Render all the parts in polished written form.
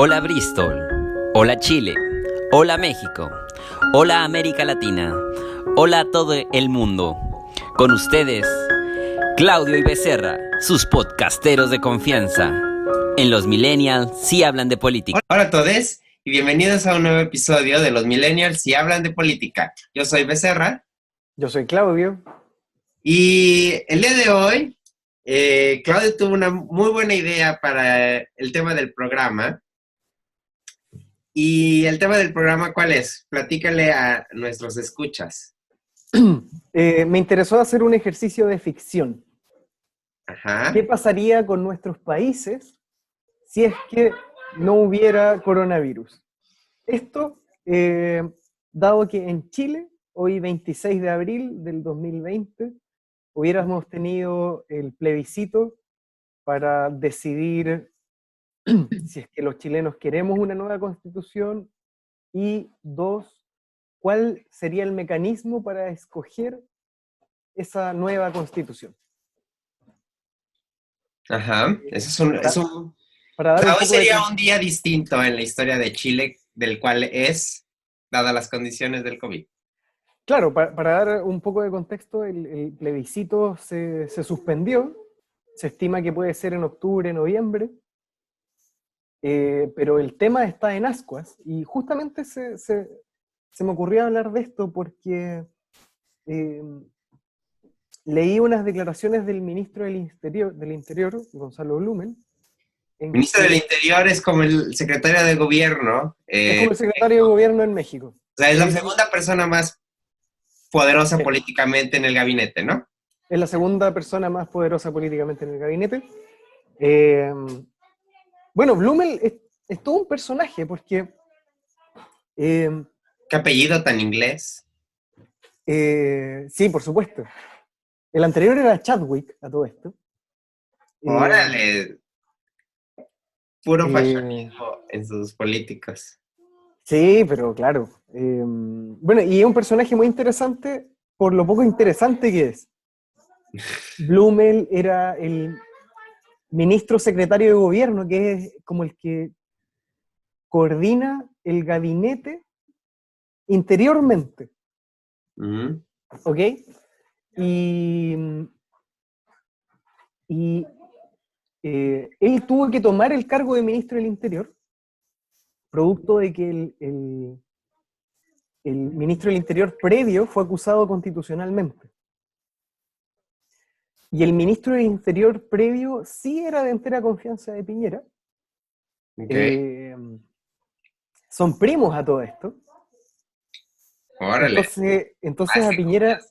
Hola Bristol, hola Chile, hola México, hola América Latina, hola a todo el mundo. Con ustedes, Claudio y Becerra, sus podcasteros de confianza. En los Millennials sí hablan de política. Hola a todos y bienvenidos a un nuevo episodio de Los Millennials si hablan de política. Yo soy Becerra Yo soy Claudio. y el día de hoy Claudio tuvo una muy buena idea para el tema del programa. ¿Y el tema del programa cuál es? Platícale a nuestros escuchas. Me interesó hacer un ejercicio de ficción. Ajá. ¿Qué pasaría con nuestros países si es que no hubiera coronavirus? Esto, dado que en Chile, hoy 26 de abril del 2020, hubiéramos tenido el plebiscito para decidir si es que los chilenos queremos una nueva constitución y dos, ¿cuál sería el mecanismo para escoger esa nueva constitución? Ajá. Para, para O dar sea, un hoy poco de sería un contexto. día distinto en la historia de Chile del cual es, dadas las condiciones del COVID. Claro, para dar un poco de contexto, el plebiscito se suspendió, se estima que puede ser en octubre, noviembre, pero el tema está en ascuas, y justamente se me ocurrió hablar de esto porque eh, leí unas declaraciones del ministro del Interior, Gonzalo Blumen, en Ministro del que Interior es como el secretario de gobierno. es como el secretario de gobierno en México. O sea, es la Él segunda persona más poderosa es políticamente en el gabinete, ¿no? es la segunda persona más poderosa políticamente en el gabinete. Eh, bueno, Blumel es todo un personaje porque eh, ¿Qué apellido tan inglés? sí, por supuesto. El anterior era Chadwick a todo esto. Eh, Órale, puro eh, fashionismo en sus políticos. sí, pero claro. Bueno, y es un personaje muy interesante por lo poco interesante que es. Blumel era el ministro secretario de gobierno, que es como el que coordina el gabinete interiormente, Mm. ¿ok? Y, y él tuvo que tomar el cargo de ministro del Interior, producto de que el ministro del Interior previo fue acusado constitucionalmente. Y el ministro del Interior previo sí era de entera confianza de Piñera. Ok, Eh, Son primos a todo esto. órale. Entonces Más a que Piñera, confianza.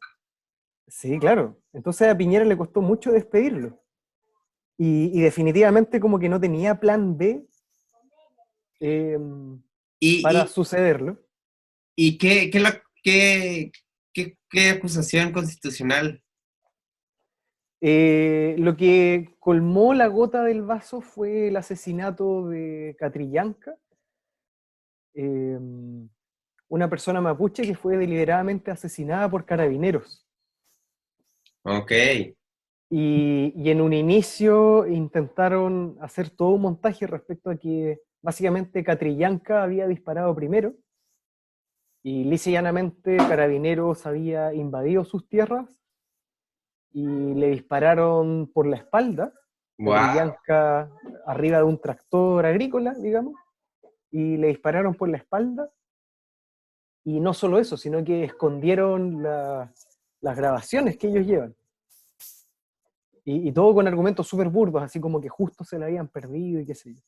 sí, claro, entonces a Piñera le costó mucho despedirlo. Y definitivamente como que no tenía plan B eh, para ¿Y, sucederlo. qué acusación constitucional? Lo que colmó la gota del vaso fue el asesinato de Catrillanca, eh, una persona mapuche que fue deliberadamente asesinada por carabineros. Ok, Y en un inicio intentaron hacer todo un montaje respecto a que básicamente Catrillanca había disparado primero y lisa y llanamente Carabineros había invadido sus tierras y le dispararon por la espalda, wow. Catrillanca arriba de un tractor agrícola, digamos, y le dispararon por la espalda. Y no solo eso, sino que escondieron las grabaciones que ellos llevan. Y todo con argumentos súper burdos, así como que justo se la habían perdido y qué sé yo.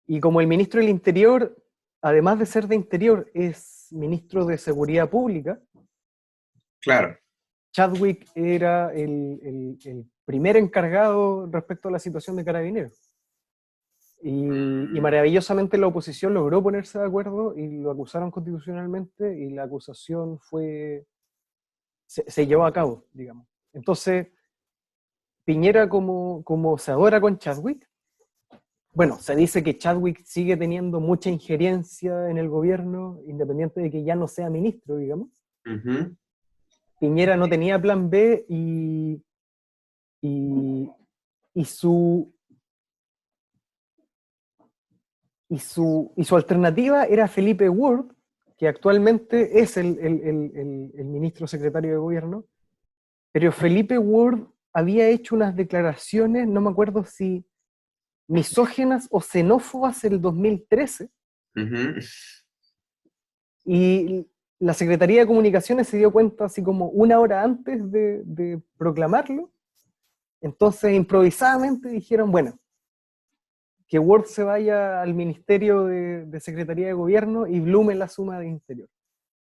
Y como el ministro del Interior, además de ser de Interior, es ministro de Seguridad Pública, Claro. Chadwick era el primer encargado respecto a la situación de Carabineros. Y maravillosamente la oposición logró ponerse de acuerdo y lo acusaron constitucionalmente y la acusación se llevó a cabo, digamos. Entonces, Piñera como se adora con Chadwick, bueno, se dice que Chadwick sigue teniendo mucha injerencia en el gobierno, independiente de que ya no sea ministro, digamos. Ujú. Piñera no tenía plan B y su su alternativa era Felipe Ward, que actualmente es el ministro secretario de gobierno, pero Felipe Ward había hecho unas declaraciones, no me acuerdo si misóginas o xenófobas en el 2013, Ujú. y la Secretaría de Comunicaciones se dio cuenta así como una hora antes de proclamarlo. Entonces improvisadamente dijeron, bueno, que Ward se vaya al Ministerio de Secretaría de Gobierno y Blumel asuma de Interior.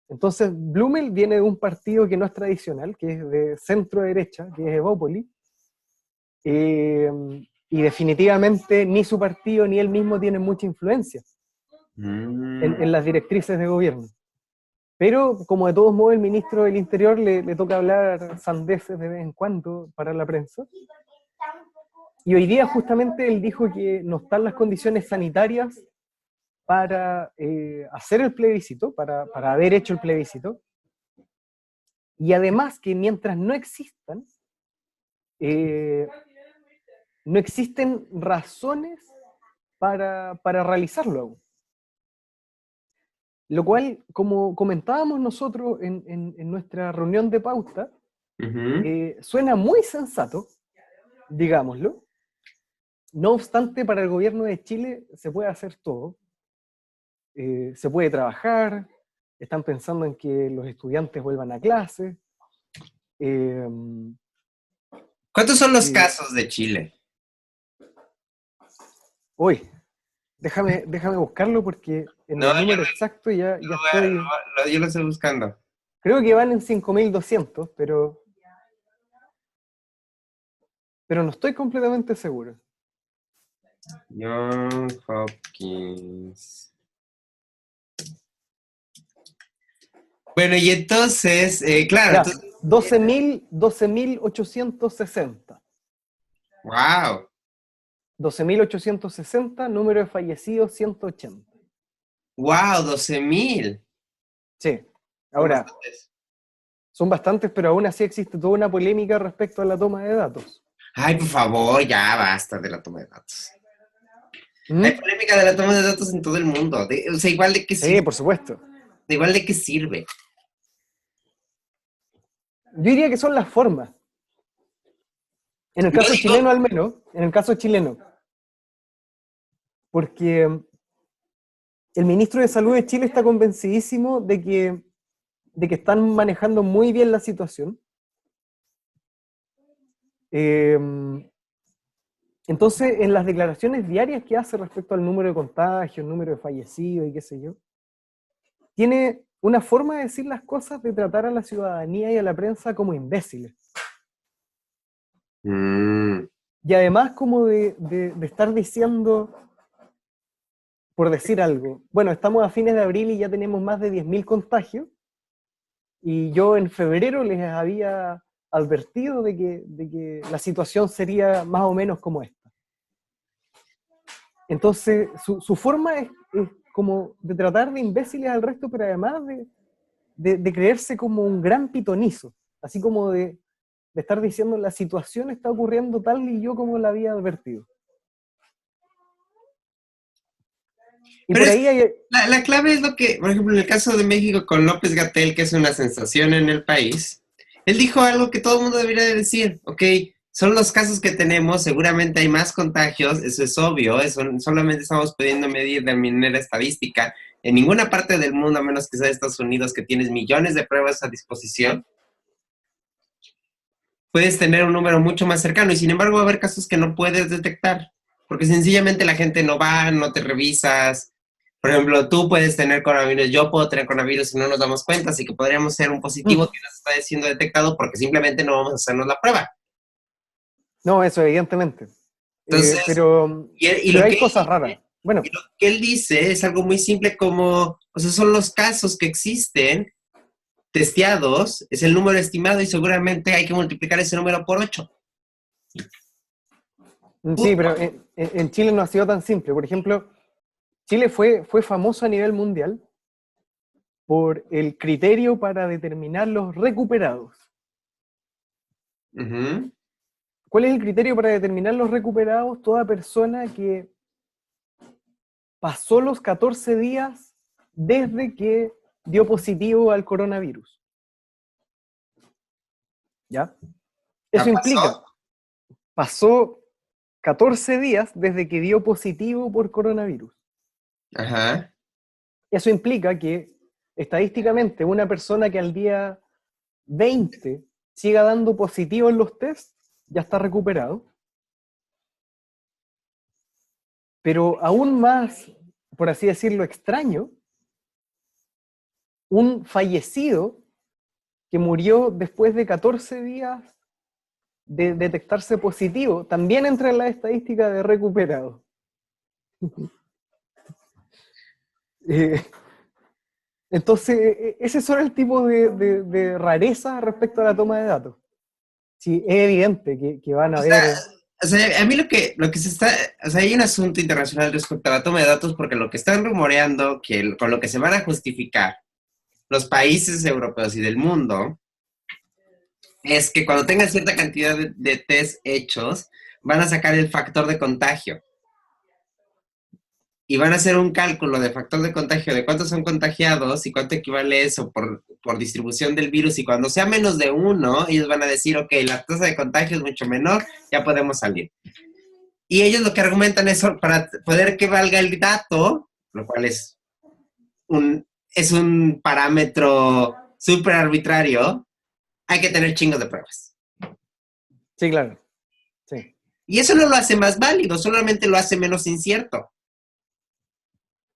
Entonces Blumel viene de un partido que no es tradicional, que es de centro derecha, que es Evópoli, y definitivamente ni su partido ni él mismo tienen mucha influencia en las directrices de gobierno. Pero, como de todos modos, el ministro del Interior le toca hablar sandeces de vez en cuando para la prensa. Y hoy día justamente él dijo que no están las condiciones sanitarias para hacer el plebiscito, para haber hecho el plebiscito. Y además que mientras no existan, no existen razones para realizarlo aún. Lo cual, como comentábamos nosotros en nuestra reunión de pauta, suena muy sensato, digámoslo. No obstante, para el gobierno de Chile se puede hacer todo. Se puede trabajar, están pensando en que los estudiantes vuelvan a clase. ¿Cuántos son los casos de Chile? Uy, déjame buscarlo porque en el número exacto ya estoy... Yo lo estoy buscando. Creo que van en 5.200, pero no estoy completamente seguro. John Hopkins. Bueno, y entonces, claro. 12.860. ¡Wow! 12.860, número de fallecidos 180. ¡Wow! 12.000. Sí. Ahora, son bastantes, pero aún así existe toda una polémica respecto a la toma de datos. Ay, por favor, ya basta de la toma de datos. Hay polémica de la toma de datos en todo el mundo. O sea, igual de qué sirve. Sí, por supuesto. Igual de qué sirve. Yo diría que son las formas. En el caso chileno, al menos, en el caso chileno. Porque el ministro de Salud de Chile está convencidísimo de que están manejando muy bien la situación. Entonces, en las declaraciones diarias que hace respecto al número de contagios, número de fallecidos y qué sé yo, tiene una forma de decir las cosas, de tratar a la ciudadanía y a la prensa como imbéciles. Y además como de estar diciendo, por decir algo, bueno, estamos a fines de abril y ya tenemos más de 10.000 contagios, y yo en febrero les había advertido de que la situación sería más o menos como esta. Entonces, su forma es como de tratar de imbéciles al resto, pero además de creerse como un gran pitonizo, así como de estar diciendo la situación está ocurriendo tal y yo como la había advertido. Y pero por ahí hay... la clave es lo que, por ejemplo, en el caso de México con López-Gatell, que es una sensación en el país, él dijo algo que todo el mundo debería de decir, ok, son los casos que tenemos, seguramente hay más contagios, eso es obvio, solamente estamos pudiendo medir de manera estadística. En ninguna parte del mundo, a menos que sea de Estados Unidos, que tienes millones de pruebas a disposición, puedes tener un número mucho más cercano, y sin embargo va a haber casos que no puedes detectar, porque sencillamente la gente no va, no te revisas. Por ejemplo, tú puedes tener coronavirus, yo puedo tener coronavirus y no nos damos cuenta, así que podríamos ser un positivo que nos está siendo detectado porque simplemente no vamos a hacernos la prueba. No, eso evidentemente. Entonces, pero hay cosas raras. Bueno, y lo que él dice es algo muy simple como, o sea, son los casos que existen, testeados, es el número estimado y seguramente hay que multiplicar ese número por 8. Sí, pero en Chile no ha sido tan simple. Por ejemplo, Chile fue famoso a nivel mundial por el criterio para determinar los recuperados. ¿Cuál es el criterio para determinar los recuperados? Toda persona que pasó los 14 días desde que dio positivo al coronavirus. ¿Ya? Eso implica, pasó 14 días desde que dio positivo por coronavirus. Ajá. Eso implica que, estadísticamente, una persona que al día 20 siga dando positivo en los tests, ya está recuperado. Pero aún más, por así decirlo, extraño, un fallecido que murió después de 14 días de detectarse positivo, también entra en la estadística de recuperado. Entonces, ese son el tipo de rareza respecto a la toma de datos. Sí, es evidente que van a haber... O sea, a mí lo que se está, o sea, hay un asunto internacional respecto a la toma de datos porque lo que están rumoreando, con lo que se van a justificar los países europeos y del mundo, es que cuando tengan cierta cantidad de test hechos, van a sacar el factor de contagio. Y van a hacer un cálculo de factor de contagio de cuántos son contagiados y cuánto equivale eso por distribución del virus. Y cuando sea menos de 1, ellos van a decir, ok, la tasa de contagio es mucho menor, ya podemos salir. Y ellos lo que argumentan es para poder que valga el dato, lo cual es un parámetro súper arbitrario, hay que tener chingos de pruebas. Sí, claro. Sí. Y eso no lo hace más válido, solamente lo hace menos incierto.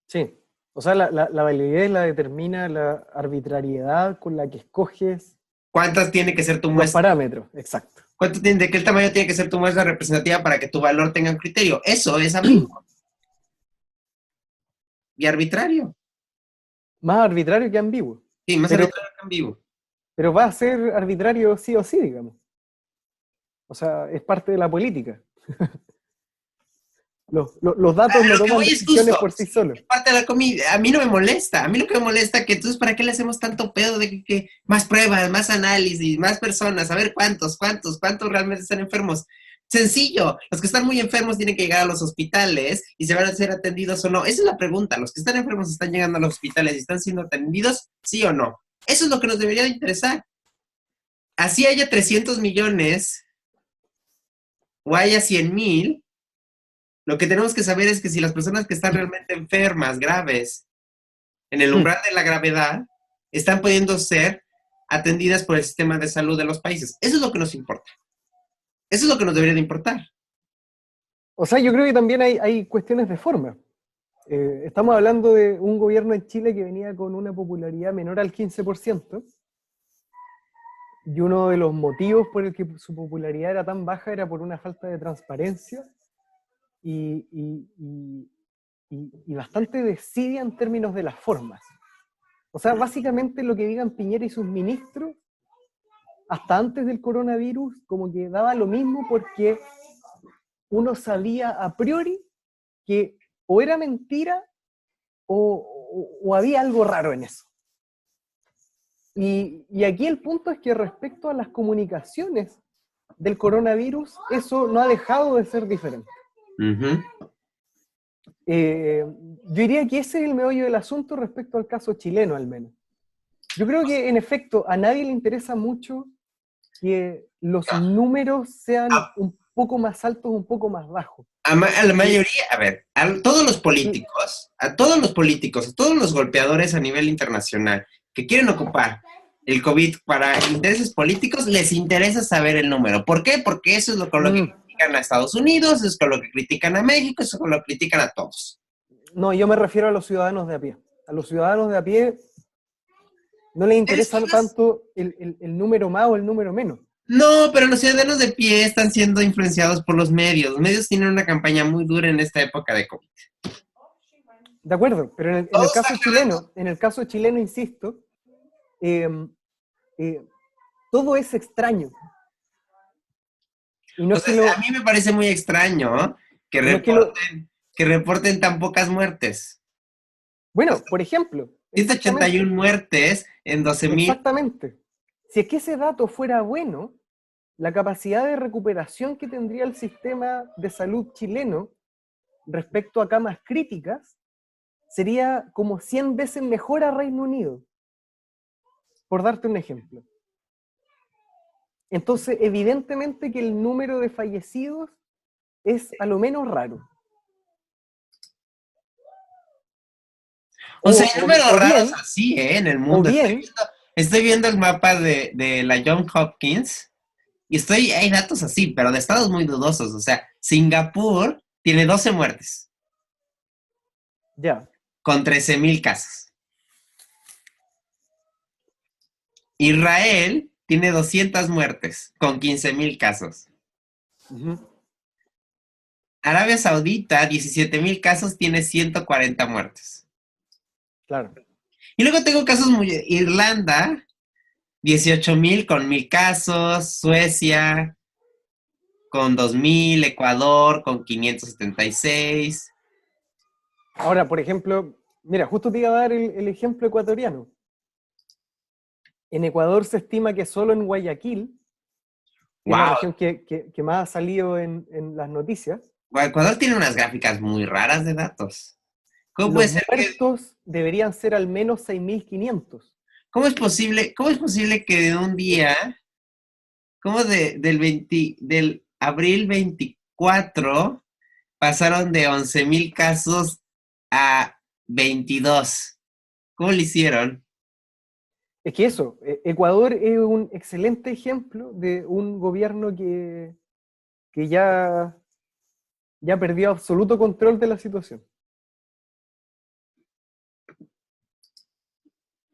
Sí. O sea, la validez la determina la arbitrariedad con la que escoges ¿Cuántas tiene que ser tu los muestra? parámetros. Exacto. ¿De qué tamaño tiene que ser tu muestra representativa para que tu valor tenga un criterio? Eso es ambiguo. Y arbitrario. Más arbitrario que ambiguo. Sí, más arbitrario que ambiguo. Pero va a ser arbitrario sí o sí, digamos. O sea, es parte de la política. Los datos no toman decisiones por sí solos. Parte de la comida. A mí no me molesta. A mí lo que me molesta es que entonces, ¿para qué le hacemos tanto pedo de que más pruebas, más análisis, más personas? A ver cuántos realmente están enfermos. Sencillo. Los que están muy enfermos tienen que llegar a los hospitales y se van a ser atendidos o no. Esa es la pregunta. ¿Los que están enfermos están llegando a los hospitales y están siendo atendidos? ¿Sí o no? Eso es lo que nos debería de interesar. Así haya 300 millones o haya 100,000, lo que tenemos que saber es que si las personas que están realmente enfermas, graves, en el umbral de la gravedad, están pudiendo ser atendidas por el sistema de salud de los países. Eso es lo que nos importa. Eso es lo que nos debería de importar. O sea, yo creo que también hay cuestiones de forma. Estamos hablando de un gobierno en Chile que venía con una popularidad menor al 15%, y uno de los motivos por el que su popularidad era tan baja era por una falta de transparencia y bastante desidia en términos de las formas. O sea, básicamente lo que digan Piñera y sus ministros, hasta antes del coronavirus, como que daba lo mismo porque uno sabía a priori que o era mentira o había algo raro en eso. Y aquí el punto es que respecto a las comunicaciones del coronavirus, eso no ha dejado de ser diferente. Uh-huh. Yo diría que ese es el meollo del asunto respecto al caso chileno, al menos. Yo creo que, en efecto, a nadie le interesa mucho que los números sean un poco más altos, un poco más bajos. A la mayoría, a ver, a todos los políticos, a todos los golpeadores a nivel internacional que quieren ocupar el COVID para intereses políticos, les interesa saber el número. ¿Por qué? Porque eso es con lo que critican a Estados Unidos, es con lo que critican a México, eso es con lo que critican a todos. No, yo me refiero a los ciudadanos de a pie. A los ciudadanos de a pie no les interesa tanto el número más o el número menos. No, pero los ciudadanos de pie están siendo influenciados por los medios. Los medios tienen una campaña muy dura en esta época de COVID. De acuerdo, pero en el caso chileno, insisto, todo es extraño. Y no a mí me parece muy extraño que reporten tan pocas muertes. Bueno, por ejemplo. 181 muertes en 12,000. Exactamente. Si es que ese dato fuera bueno, la capacidad de recuperación que tendría el sistema de salud chileno respecto a camas críticas sería como 100 veces mejor a Reino Unido, por darte un ejemplo. Entonces, evidentemente que el número de fallecidos es a lo menos raro. O sea, hay números o raros bien, así, en el o mundo. bien, Estoy viendo el mapa de la Johns Hopkins y hay datos así, pero de estados muy dudosos. O sea, Singapur tiene 12 muertes ya. con 13,000 casos. Israel tiene 200 muertes con 15,000 casos. Ujú. Arabia Saudita, 17,000 casos, tiene 140 muertes. Claro. Y luego tengo casos Irlanda, 18,000 con 1,000 casos. Suecia con 2,000. Ecuador con 576. Ahora, por ejemplo, mira, justo te iba a dar el ejemplo ecuatoriano. En Ecuador se estima que solo en Guayaquil, que es la Wow. región que más ha salido en las noticias, Ecuador tiene unas gráficas muy raras de datos. ¿Cómo puede los ser muertos deberían ser al menos 6.500. cómo es posible que de un día, como del abril 24, pasaron de 11,000 casos a 22? ¿Cómo lo hicieron? Es que eso, Ecuador es un excelente ejemplo de un gobierno que ya perdió absoluto control de la situación.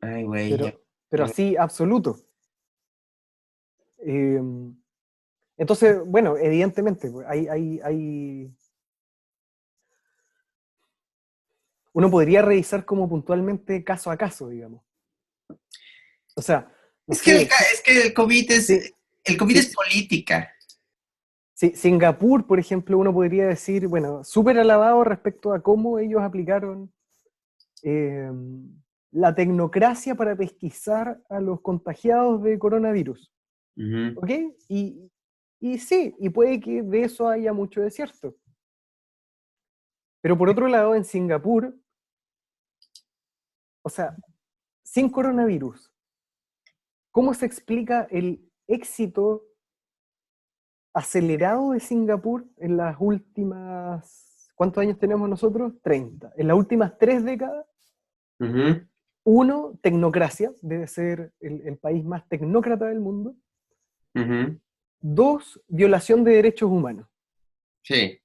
Ay, güey, Pero así, absoluto. Eh, entonces, bueno, evidentemente, pues, uno podría revisar como puntualmente caso a caso, digamos. O sea, no Es que sé, el COVID es política. Singapur, por ejemplo, uno podría decir, bueno, súper alabado respecto a cómo ellos aplicaron eh, la tecnocracia para pesquisar a los contagiados de coronavirus. Ujú. ¿Ok? Y sí, y puede que de eso haya mucho de cierto. Pero por otro lado, en Singapur, o sea, sin coronavirus, ¿cómo se explica el éxito acelerado de Singapur en las últimas, ¿cuántos años tenemos nosotros? 30. En las últimas 3 décadas, Ujú. uno, tecnocracia, debe ser el país más tecnócrata del mundo. Ujú. 2, violación de derechos humanos. Sí.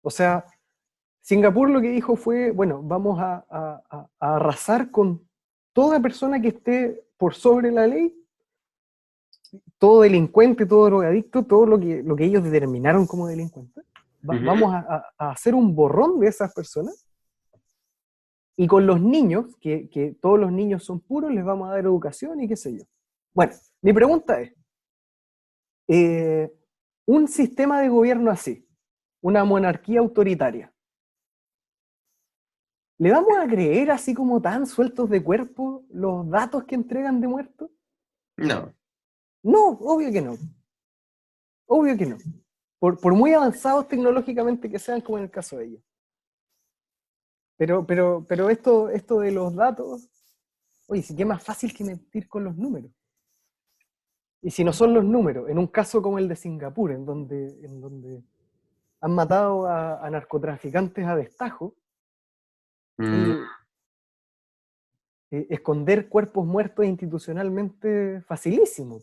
O sea, Singapur lo que dijo fue, bueno, vamos a arrasar con toda persona que esté por sobre la ley, todo delincuente, todo drogadicto, todo lo que ellos determinaron como delincuente. Ujú. Vamos a hacer un borrón de esas personas, y con los niños, que todos los niños son puros, les vamos a dar educación y qué sé yo. Bueno, mi pregunta es, un sistema de gobierno así, una monarquía autoritaria, ¿le vamos a creer así como tan sueltos de cuerpo los datos que entregan de muertos? No. No, obvio que no. Obvio que no. Por muy avanzados tecnológicamente que sean, como en el caso de ellos. Pero esto de los datos, oye, sí que es más fácil que mentir con los números. Y si no son los números, en un caso como el de Singapur, en donde han matado a narcotraficantes a destajo, Mm. eh, esconder cuerpos muertos institucionalmente facilísimo.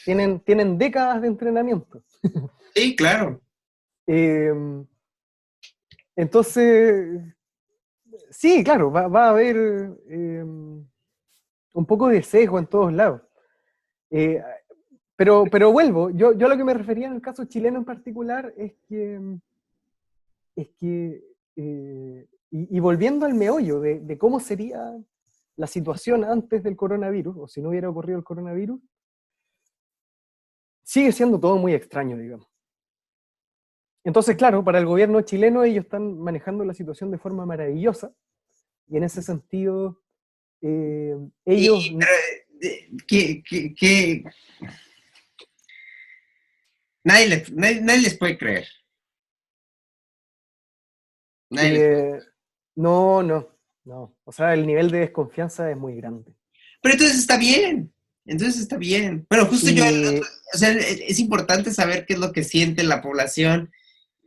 Tienen décadas de entrenamiento. Sí, claro. Eh, entonces, sí, claro, va a haber un poco de sesgo en todos lados. Eh, pero vuelvo, yo a lo que me refería en el caso chileno en particular es que y volviendo al meollo de cómo sería la situación antes del coronavirus, o si no hubiera ocurrido el coronavirus, sigue siendo todo muy extraño, digamos. Entonces, claro, para el gobierno chileno ellos están manejando la situación de forma maravillosa, y en ese sentido, ellos... Pero, nadie les puede creer. Nadie les puede eh, creer. No, no, no. O sea, el nivel de desconfianza es muy grande. Pero entonces está bien. Entonces está bien. Bueno, justo yo, Y, o sea, es importante saber qué es lo que siente la población,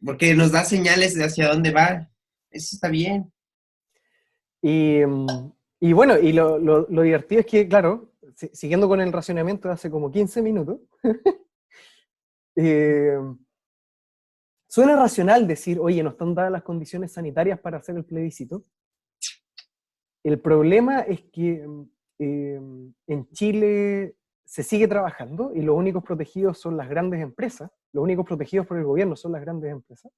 porque nos da señales de hacia dónde va. Eso está bien. y bueno, y lo divertido es que, claro, siguiendo con el racionamiento de hace como 15 minutos, eh, suena racional decir, oye, no están dadas las condiciones sanitarias para hacer el plebiscito. El problema es que en Chile se sigue trabajando y los únicos protegidos son las grandes empresas, los únicos protegidos por el gobierno son las grandes empresas.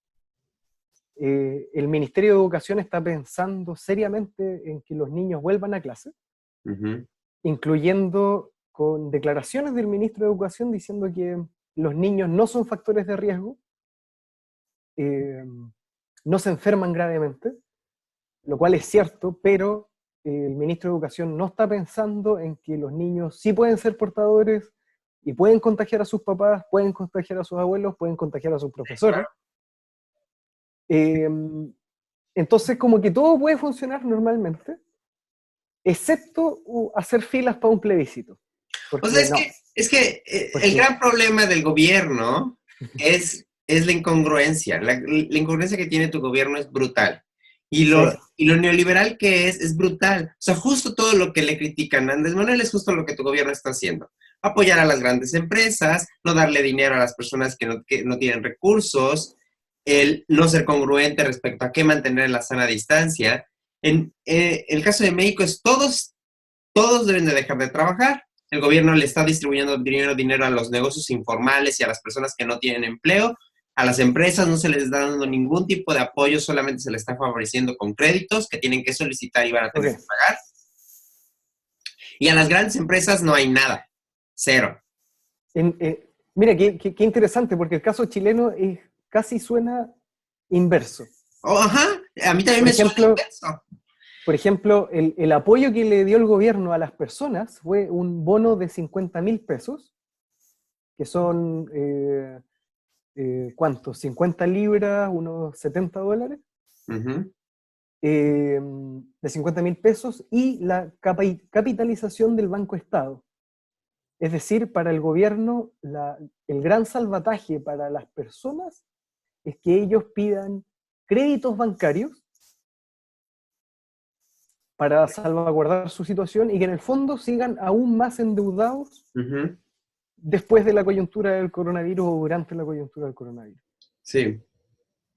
El Ministerio de Educación está pensando seriamente en que los niños vuelvan a clase, Ujú. incluyendo con declaraciones del ministro de Educación diciendo que los niños no son factores de riesgo, eh, no se enferman gravemente, lo cual es cierto, pero el ministro de Educación no está pensando en que los niños sí pueden ser portadores y pueden contagiar a sus papás, pueden contagiar a sus abuelos, pueden contagiar a sus profesores. Eh, entonces, como que todo puede funcionar normalmente, excepto hacer filas para un plebiscito. O sea, Porque no, es que el porque gran problema del gobierno es la incongruencia. La incongruencia que tiene tu gobierno es brutal. sí, Y lo neoliberal que es brutal. O sea, justo todo lo que le critican a Andrés Manuel es justo lo que tu gobierno está haciendo. Apoyar a las grandes empresas, no darle dinero a las personas que no tienen recursos, el no ser congruente respecto a qué mantener la sana distancia. En el caso de México es todos deben de dejar de trabajar. El gobierno le está distribuyendo dinero a los negocios informales y a las personas que no tienen empleo. A las empresas no se les está dando ningún tipo de apoyo, solamente se les está favoreciendo con créditos que tienen que solicitar y van a tener que ok. pagar. Y a las grandes empresas no hay nada, cero. Mira, qué interesante, porque el caso chileno casi suena inverso. Oh, ajá, a mí también Por me suena ejemplo, inverso. Por ejemplo, el apoyo que le dio el gobierno a las personas fue un bono de 50.000 pesos, que son, ¿cuántos? 50 libras, unos $70, Uh-huh. de 50.000 pesos, y la capitalización del Banco Estado. Es decir, para el gobierno, el gran salvataje para las personas es que ellos pidan créditos bancarios para salvaguardar su situación y que en el fondo sigan aún más endeudados Uh-huh. después de la coyuntura del coronavirus o durante la coyuntura del coronavirus. Sí.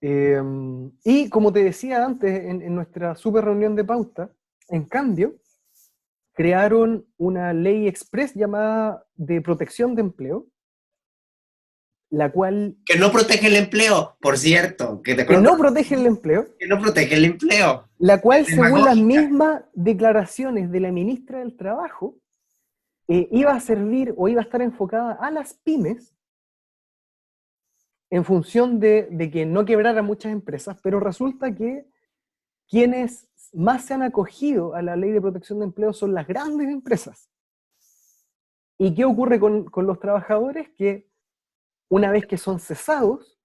Eh, y como te decía antes en nuestra super reunión de pauta, en cambio, crearon una ley express llamada de protección de empleo, la cual, Que no protege el empleo, por cierto, que de que acuerdo no con protege el empleo, que no protege el empleo. la cual, Es según las demagógica. mismas declaraciones de la ministra del Trabajo, iba a servir o iba a estar enfocada a las pymes en función de que no quebraran muchas empresas, pero resulta que quienes más se han acogido a la ley de protección de empleo son las grandes empresas. ¿Y qué ocurre con los trabajadores? Que una vez que son cesados,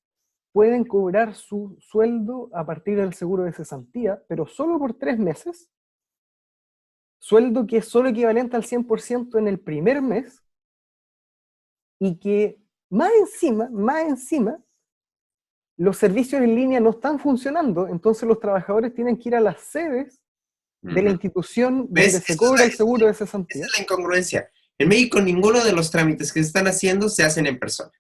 pueden cobrar su sueldo a partir del seguro de cesantía, pero solo por 3 meses, sueldo que es solo equivalente al 100% en el primer mes, y que más encima, los servicios en línea no están funcionando, entonces los trabajadores tienen que ir a las sedes de la Uh-huh. institución ¿Ves? donde se cobra el seguro de cesantía. Esa es la incongruencia. En México ninguno de los trámites que se están haciendo se hacen en persona.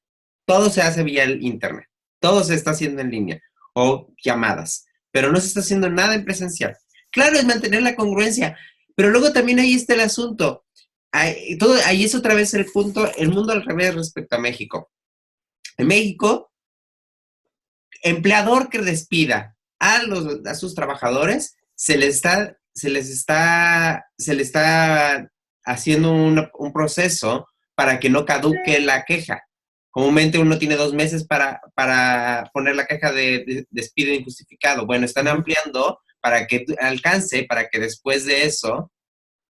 Todo se hace vía el internet. Todo se está haciendo en línea o llamadas, pero no se está haciendo nada en presencial. Claro, es mantener la congruencia, pero luego también ahí está el asunto. Ahí es otra vez el punto, el mundo al revés respecto a México. En México, empleador que despida a sus trabajadores, se le está haciendo un proceso para que no caduque la queja. Comúnmente uno tiene 2 meses para poner la queja de despido injustificado. Bueno, están Ujú. ampliando para que alcance, para que después de eso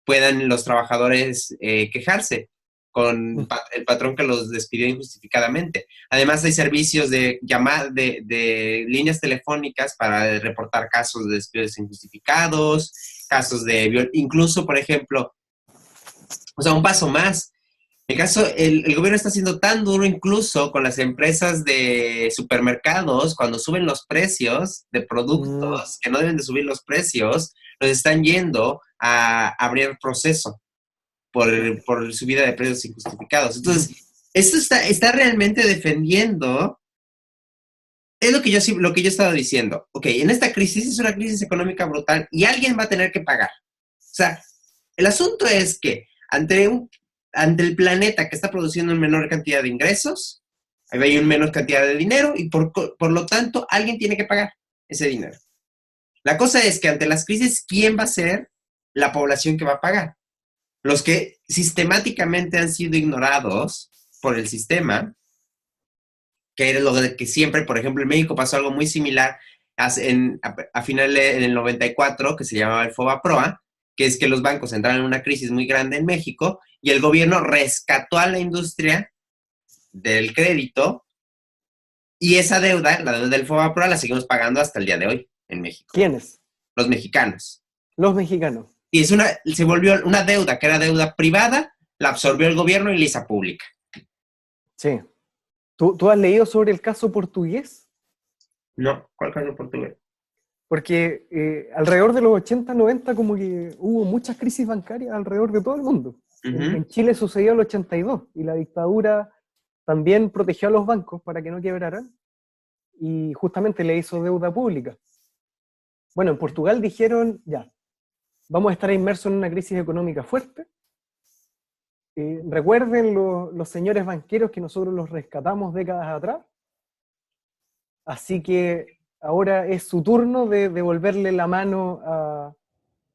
puedan los trabajadores quejarse. con el patrón que los despidió injustificadamente. Además, hay servicios de de líneas telefónicas para reportar casos de despidos injustificados, casos de incluso, por ejemplo, o sea, un paso más. El gobierno está siendo tan duro incluso con las empresas de supermercados cuando suben los precios de productos que no deben de subir los precios, los están yendo a abrir proceso por subida de precios injustificados. Entonces, esto está realmente defendiendo, es lo que yo he estado diciendo. Ok, en esta crisis es una crisis económica brutal y alguien va a tener que pagar. O sea, el asunto es que ante el planeta que está produciendo una menor cantidad de ingresos, hay una menor cantidad de dinero y por lo tanto alguien tiene que pagar ese dinero. La cosa es que ante las crisis, ¿quién va a ser la población que va a pagar? Los que sistemáticamente han sido ignorados por el sistema, que era lo de que siempre, por ejemplo, en México pasó algo muy similar a final en el 94, que se llamaba el FOBAPROA, que es que los bancos entraron en una crisis muy grande en México y el gobierno rescató a la industria del crédito y esa deuda, la deuda del FOBAPROA, la seguimos pagando hasta el día de hoy en México. ¿Quiénes? Los mexicanos. Los mexicanos. Y se volvió una deuda que era deuda privada, la absorbió el gobierno y la hizo pública. Sí. ¿Tú has leído sobre el caso portugués? No, ¿cuál caso portugués? Porque alrededor de los 80, 90 como que hubo muchas crisis bancarias alrededor de todo el mundo. En Chile sucedió el 82 y la dictadura también protegió a los bancos para que no quebraran y justamente le hizo deuda pública. Bueno, en Portugal dijeron, ya, vamos a estar inmersos en una crisis económica fuerte. Recuerden los señores banqueros que nosotros los rescatamos décadas atrás. Así que ahora es su turno de devolverle la mano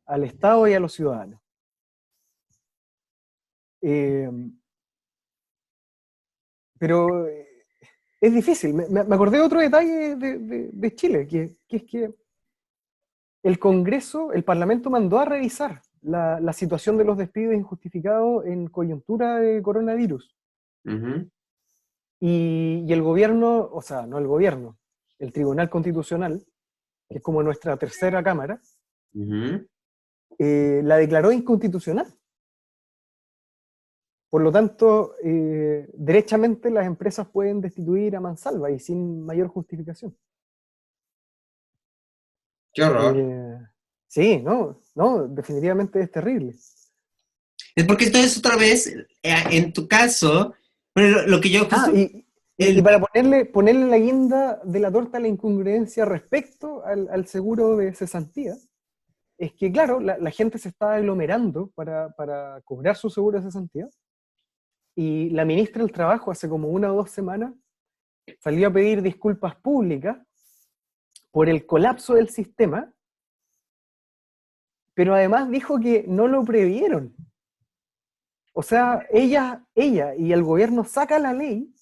al Estado y a los ciudadanos. Pero es difícil. Me acordé de otro detalle de Chile, que es que el Congreso, el Parlamento mandó a revisar la situación de los despidos injustificados en coyuntura de coronavirus. Y el gobierno, o sea, no el gobierno, el Tribunal Constitucional, que es como nuestra tercera cámara, la declaró inconstitucional. Por lo tanto, derechamente las empresas pueden destituir a mansalva y sin mayor justificación. ¡Qué horror! Sí, no, definitivamente es terrible. Es porque entonces otra vez, en tu caso, bueno, lo que yo... Y para ponerle la guinda de la torta a la incongruencia respecto al seguro de cesantía, es que, claro, la gente se está aglomerando para cobrar su seguro de cesantía, y la ministra del Trabajo hace como 1 o 2 semanas salió a pedir disculpas públicas por el colapso del sistema, pero además dijo que no lo previeron. O sea, ella y el gobierno saca la ley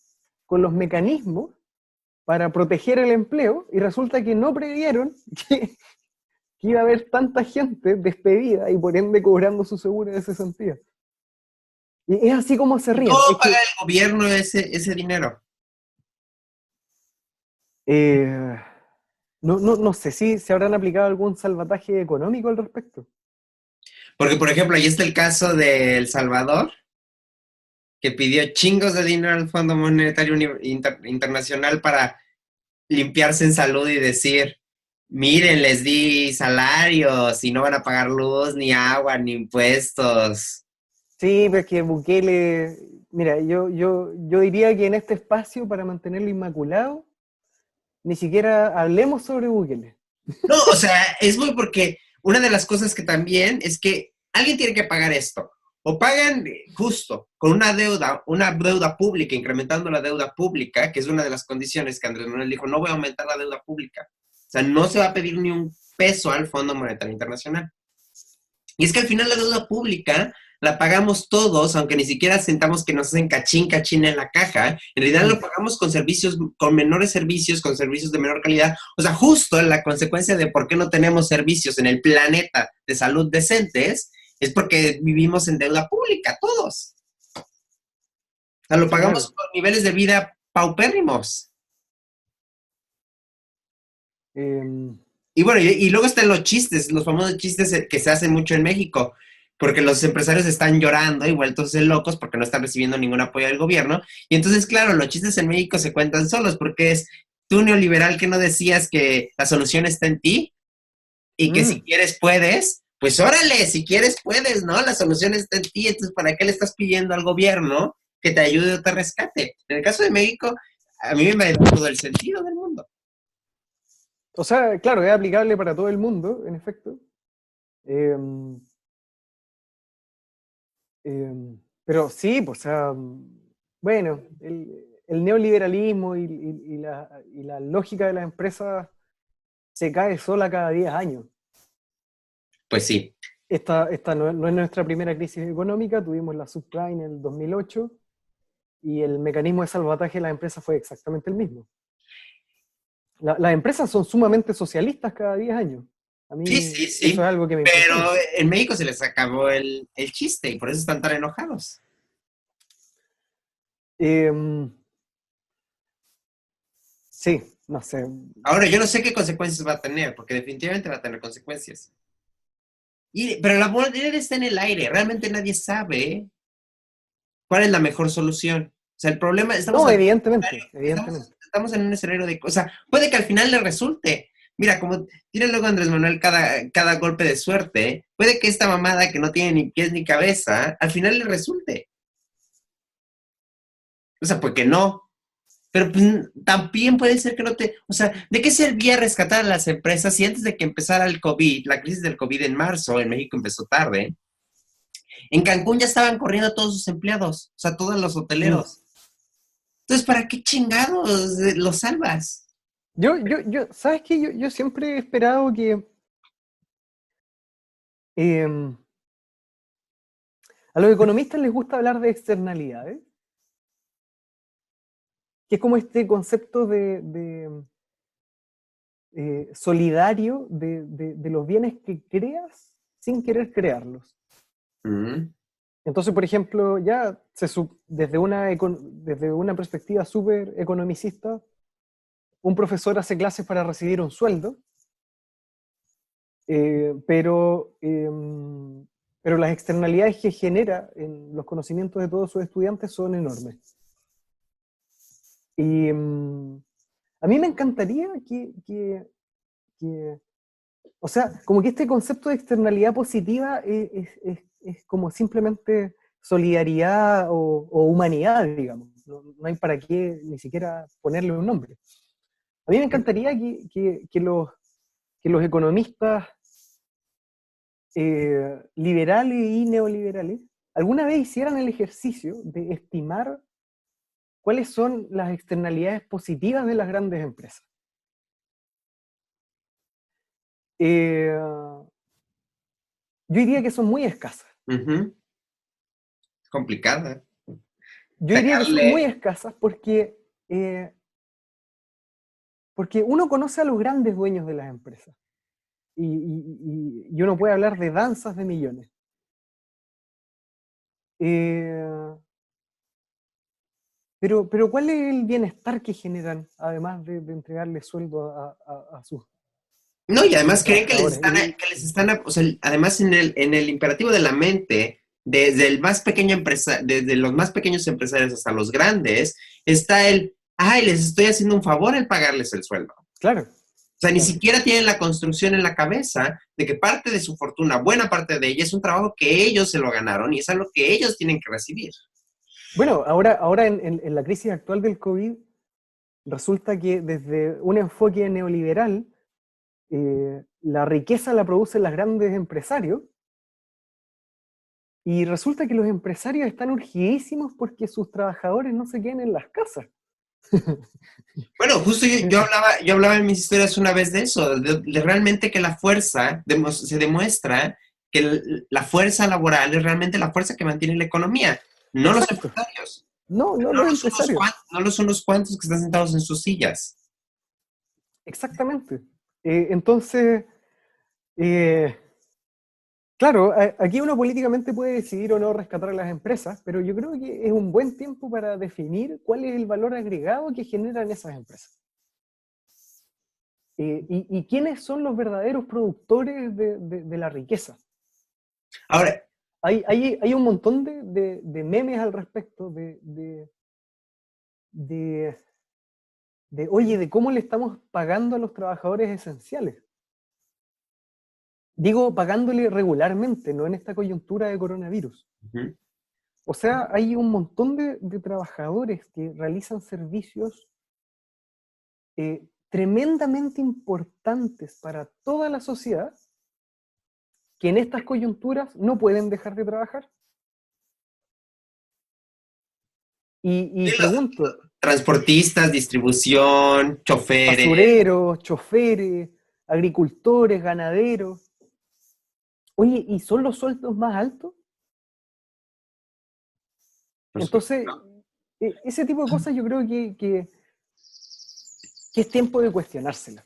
con los mecanismos para proteger el empleo y resulta que no previeron que iba a haber tanta gente despedida y por ende cobrando su seguro de cesantía. Y es así como se ríen. ¿Cómo paga el gobierno ese dinero? No sé si se habrán aplicado algún salvataje económico al respecto. Porque, por ejemplo, ahí está el caso de El Salvador, que pidió chingos de dinero al Fondo Monetario Internacional para limpiarse en salud y decir, miren, les di salarios y no van a pagar luz, ni agua, ni impuestos. Sí, pero es que Bukele, mira, yo diría que en este espacio, para mantenerlo inmaculado, ni siquiera hablemos sobre Bukele. No, o sea, es muy porque una de las cosas que también es que alguien tiene que pagar esto. O pagan justo con una deuda pública, incrementando la deuda pública, que es una de las condiciones que Andrés Manuel dijo, no voy a aumentar la deuda pública. O sea, no se va a pedir ni un peso al Fondo Monetario Internacional. Y es que al final la deuda pública la pagamos todos, aunque ni siquiera sentamos que nos hacen cachín en la caja. En realidad lo pagamos con servicios, con menores servicios, con servicios de menor calidad. O sea, justo la consecuencia de por qué no tenemos servicios en el planeta de salud decentes es porque vivimos en deuda pública, todos. sea, lo Sí, pagamos claro. con niveles de vida paupérrimos. Em, Y bueno, y luego están los chistes, los famosos chistes que se hacen mucho en México, porque los empresarios están llorando y vueltos de locos porque no están recibiendo ningún apoyo del gobierno. Y entonces, claro, los chistes en México se cuentan solos, porque es tú neoliberal que no decías que la solución está en ti y que si mm. quieres puedes, pues órale, si quieres puedes, ¿no? La solución está en ti, entonces ¿para qué le estás pidiendo al gobierno que te ayude o te rescate? En el caso de México, a mí me da todo el sentido del mundo. O sea, claro, es aplicable para todo el mundo, en efecto. Em, pero sí, pues, o sea, bueno, el neoliberalismo y la lógica de las empresas se cae sola cada 10 años. Pues sí. Esta no es nuestra primera crisis económica, tuvimos la subprime en el 2008 y el mecanismo de salvataje de las empresas fue exactamente el mismo. Las empresas son sumamente socialistas cada 10 años. A Sí, mí sí, eso sí. es algo que me Pero impresiona. en México se les acabó el chiste y por eso están tan enojados. Em, sí, no sé. Ahora, yo no sé qué consecuencias va a tener, porque definitivamente va a tener consecuencias. Pero la bola está en el aire. Realmente nadie sabe cuál es la mejor solución. O sea, el problema, No, evidentemente, evidentemente. estamos en un escenario de cosas. Puede que al final le resulte. Mira, como tiene luego Andrés Manuel cada golpe de suerte, puede que esta mamada que no tiene ni pies ni cabeza, al final le resulte. O sea, pues que no. Pero pues, también puede ser que no te... O sea, ¿de qué servía rescatar a las empresas si antes de que empezara el COVID, la crisis del COVID en marzo, en México empezó tarde, en Cancún ya estaban corriendo a todos sus empleados, o sea, todos los Mm. hoteleros? Entonces, ¿para qué chingados los salvas? ¿Sabes qué? Yo siempre he esperado que em, a los economistas les gusta hablar de externalidades, que es como este concepto de solidario de los bienes que creas sin querer crearlos. Mm. Entonces, por ejemplo, desde una perspectiva súper economicista, un profesor hace clases para recibir un sueldo, pero las externalidades que genera en los conocimientos de todos sus estudiantes son enormes. Y a mí me encantaría que, o sea, como que este concepto de externalidad positiva es como simplemente solidaridad o humanidad, digamos. No hay para qué ni siquiera ponerle un nombre. A mí me encantaría que los economistas liberales y neoliberales alguna vez hicieran el ejercicio de estimar cuáles son las externalidades positivas de las grandes empresas. Eh, yo diría que son muy escasas. Ujú. Es complicada. Yo diría que son muy Sacarle... escasas eh, porque uno conoce a los grandes dueños de las empresas y uno puede hablar de danzas de millones. Eh, pero ¿cuál es el bienestar que generan, además de entregarle sueldo No, y a sus además creen que trabajadores? o sea, además en el imperativo de la mente, desde el más pequeño empresa, desde los más pequeños empresarios hasta los grandes, está ay, les estoy haciendo un favor al pagarles el sueldo. Claro, O sea, ni claro. siquiera tienen la construcción en la cabeza de que parte de su fortuna, buena parte de ella, es un trabajo que ellos se lo ganaron y es algo que ellos tienen que recibir. Bueno, ahora en la crisis actual del COVID, resulta que desde un enfoque neoliberal, la riqueza la producen los grandes empresarios, y resulta que los empresarios están urgidísimos porque sus trabajadores no se queden en las casas. Bueno, justo yo hablaba en mis historias una vez de eso, de realmente que la fuerza, se demuestra que la fuerza laboral es realmente la fuerza que mantiene la economía, no los Exacto. empresarios, No los empresarios. no los unos cuantos que están sentados en sus sillas. Exactamente. Entonces, eh, Claro, aquí uno políticamente puede decidir o no rescatar a las empresas, pero yo creo que es un buen tiempo para definir cuál es el valor agregado que generan esas empresas. Y quiénes son los verdaderos productores de la riqueza. Ahora, Hay un montón de memes al respecto, oye, de cómo le estamos pagando a los trabajadores esenciales. Digo, pagándole regularmente, no en esta coyuntura de coronavirus. ujú. O sea, hay un montón de trabajadores que realizan servicios tremendamente importantes para toda la sociedad que en estas coyunturas no pueden dejar de trabajar. Y Sí, pregunto, transportistas, distribución, choferes. basureros, choferes, agricultores, ganaderos, oye, ¿y son los sueldos más altos? Por supuesto. Entonces, ese tipo de cosas yo creo que es tiempo de cuestionársela.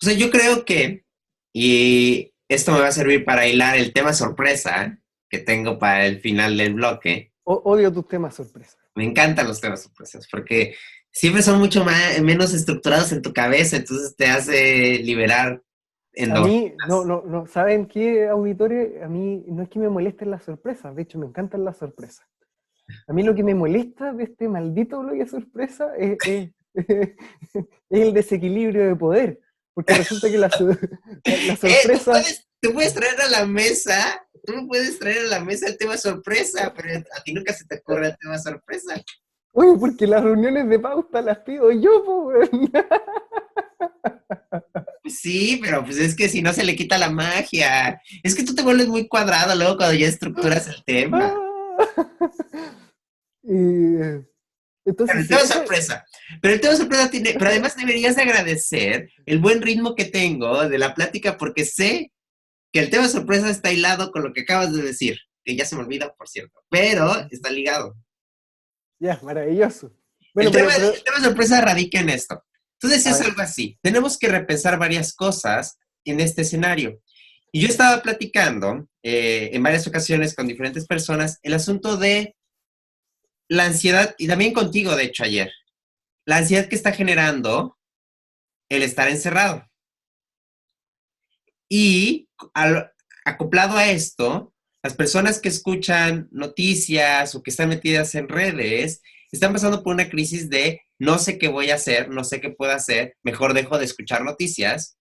O sea, yo creo que, y esto me va a servir para hilar el tema sorpresa que tengo para el final del bloque. Odio tus temas sorpresa. Me encantan los temas sorpresas porque siempre son mucho menos estructurados en tu cabeza, entonces te hace liberar A mí, no, endorfinas. no, no, ¿saben qué, auditores? A mí no es que me molesten las sorpresas, de hecho me encantan las sorpresas. A mí lo que me molesta de este maldito bloque de sorpresa es el desequilibrio de poder, porque resulta que la sorpresa, Tú puedes traer a la mesa, tú no puedes traer a la mesa el tema sorpresa, pero a ti nunca se te ocurre el tema sorpresa. oye, porque las reuniones de pauta las pido yo, po, weón. Sí, pero pues es que si no se le quita la magia. Es que tú te vuelves muy cuadrado luego cuando ya estructuras el tema. Y, Pero entonces, el sí, tema eso, sorpresa. Pero el tema sorpresa tiene, pero además deberías de agradecer el buen ritmo que tengo de la plática porque sé que el tema sorpresa está hilado con lo que acabas de decir, que ya se me olvida, por cierto, pero está ligado. ya, maravilloso. El Bueno, tema, pero, el tema sorpresa radica en esto. Tú a decías ver, algo así, tenemos que repensar varias cosas en este escenario. Y yo estaba platicando en varias ocasiones con diferentes personas el asunto de la ansiedad, y también contigo, de hecho, ayer, la ansiedad que está generando el estar encerrado. Y acoplado a esto, las personas que escuchan noticias o que están metidas en redes están pasando por una crisis de no sé qué voy a hacer, no sé qué puedo hacer, mejor dejo de escuchar noticias.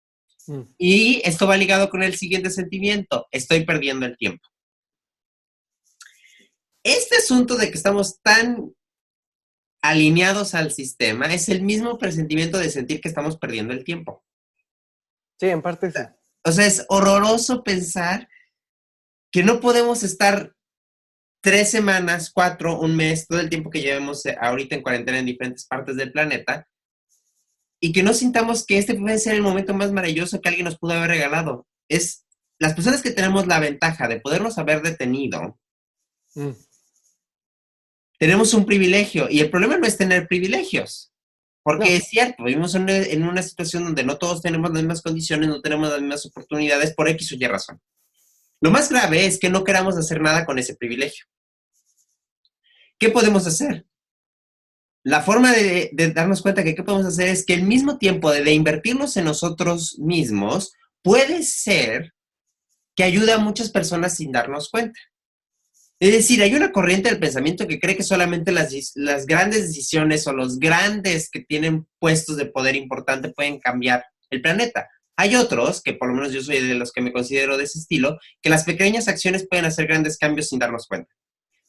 mm, Y esto va ligado con el siguiente sentimiento, estoy perdiendo el tiempo. Este asunto de que estamos tan alineados al sistema es el mismo presentimiento de sentir que estamos perdiendo el tiempo. sí, en parte sí. O sea, es horroroso pensar que no podemos estar 3 semanas, 4, un mes, todo el tiempo que llevemos ahorita en cuarentena en diferentes partes del planeta, y que no sintamos que este puede ser el momento más maravilloso que alguien nos pudo haber regalado. Es las personas que tenemos la ventaja de podernos haber detenido, Mm, tenemos un privilegio, y el problema no es tener privilegios, porque no, es cierto, vivimos en una situación donde no todos tenemos las mismas condiciones, no tenemos las mismas oportunidades por X o Y razón. Lo más grave es que no queramos hacer nada con ese privilegio. ¿Qué podemos hacer? La forma de darnos cuenta que qué podemos hacer es que el mismo tiempo de invertirnos en nosotros mismos puede ser que ayude a muchas personas sin darnos cuenta. Es decir, hay una corriente del pensamiento que cree que solamente las grandes decisiones o los grandes que tienen puestos de poder importante pueden cambiar el planeta. Hay otros, que por lo menos yo soy de los que me considero de ese estilo, que las pequeñas acciones pueden hacer grandes cambios sin darnos cuenta.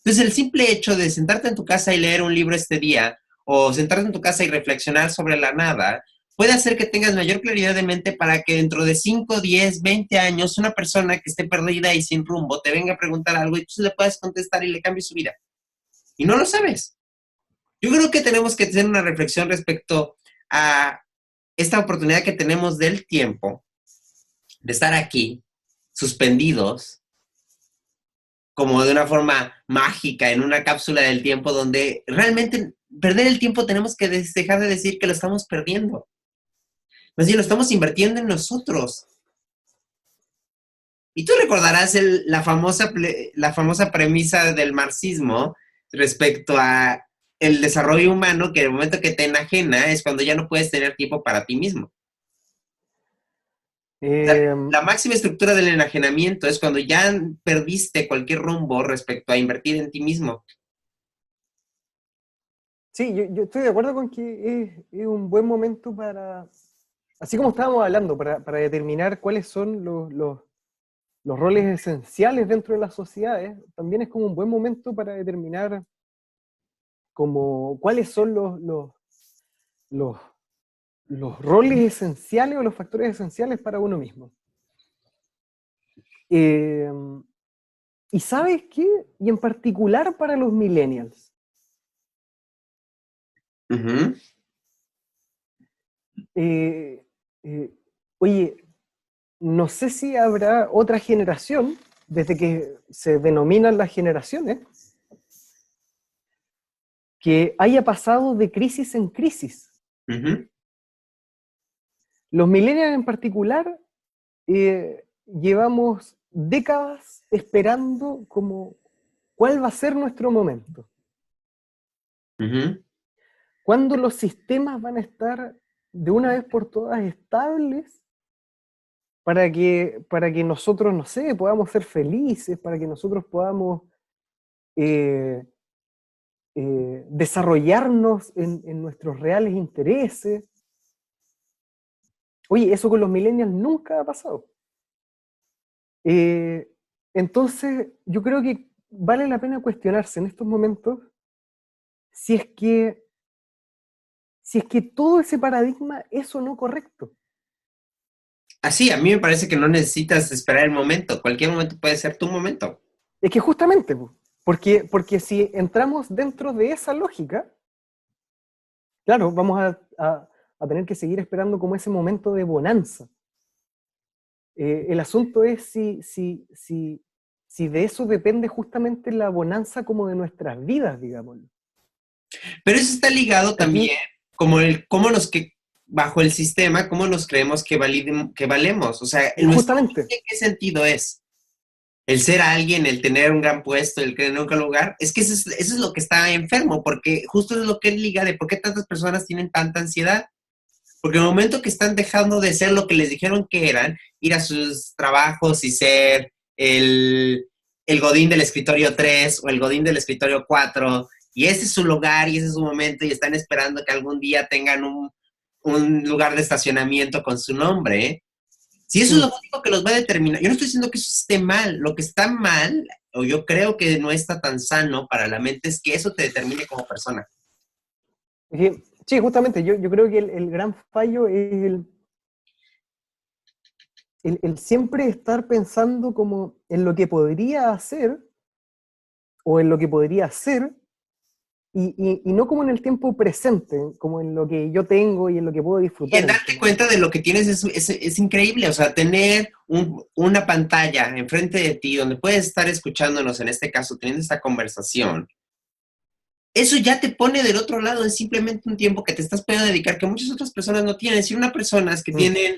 Entonces, el simple hecho de sentarte en tu casa y leer un libro este día, o sentarte en tu casa y reflexionar sobre la nada, puede hacer que tengas mayor claridad de mente para que dentro de 5, 10, 20 años, una persona que esté perdida y sin rumbo te venga a preguntar algo y tú le puedas contestar y le cambies su vida. Y no lo sabes. Yo creo que tenemos que tener una reflexión respecto a esta oportunidad que tenemos del tiempo, de estar aquí, suspendidos, como de una forma mágica en una cápsula del tiempo donde realmente perder el tiempo tenemos que dejar de decir que lo estamos perdiendo. Más bien lo estamos invirtiendo en nosotros. Y tú recordarás la famosa premisa del marxismo respecto a el desarrollo humano, que el momento que te enajena es cuando ya no puedes tener tiempo para ti mismo. La máxima estructura del enajenamiento es cuando ya perdiste cualquier rumbo respecto a invertir en ti mismo. Sí, yo estoy de acuerdo con que es un buen momento para, así como estábamos hablando, para determinar cuáles son los roles esenciales dentro de las sociedades, también es como un buen momento para determinar como cuáles son los, los roles esenciales o los factores esenciales para uno mismo. ¿Y sabes qué? Y en particular para los millennials. Uh-huh. Oye, no sé si habrá otra generación, desde que se denominan las generaciones, que haya pasado de crisis en crisis. Uh-huh. Los millennials en particular llevamos décadas esperando como cuál va a ser nuestro momento. Uh-huh. ¿Cuándo los sistemas van a estar de una vez por todas estables para que nosotros, no sé, podamos ser felices, para que nosotros podamos desarrollarnos en nuestros reales intereses? Oye, eso con los millennials nunca ha pasado. Entonces, yo creo que vale la pena cuestionarse en estos momentos si es que todo ese paradigma es o no correcto. Así, a mí me parece que no necesitas esperar el momento. Cualquier momento puede ser tu momento. Es que justamente, porque si entramos dentro de esa lógica, claro, vamos a tener que seguir esperando como ese momento de bonanza. El asunto es si de eso depende justamente la bonanza como de nuestras vidas, digámoslo. Pero eso está ligado también como bajo el sistema, cómo nos creemos que valemos. O sea, Justamente. ¿en qué sentido es? El ser alguien, el tener un gran puesto, el tener un gran lugar, es que eso es lo que está enfermo, porque justo es lo que liga de por qué tantas personas tienen tanta ansiedad. Porque en el momento que están dejando de ser lo que les dijeron que eran, ir a sus trabajos y ser el godín del escritorio 3 o el godín del escritorio 4, y ese es su lugar y ese es su momento, y están esperando que algún día tengan un lugar de estacionamiento con su nombre, ¿eh? Si eso es lo único que los va a determinar, yo no estoy diciendo que eso esté mal, lo que está mal, o yo creo que no está tan sano para la mente, es que eso te determine como persona. Sí, justamente, yo creo que el gran fallo es el siempre estar pensando como en lo que podría hacer o en lo que podría ser y no como en el tiempo presente, como en lo que yo tengo y en lo que puedo Y disfrutar. en darte cuenta de lo que tienes es increíble, o sea, tener una pantalla enfrente de ti donde puedes estar escuchándonos, en este caso, teniendo esta conversación, eso ya te pone del otro lado, es simplemente un tiempo que te estás pudiendo dedicar que muchas otras personas no tienen. Si una persona es que tienen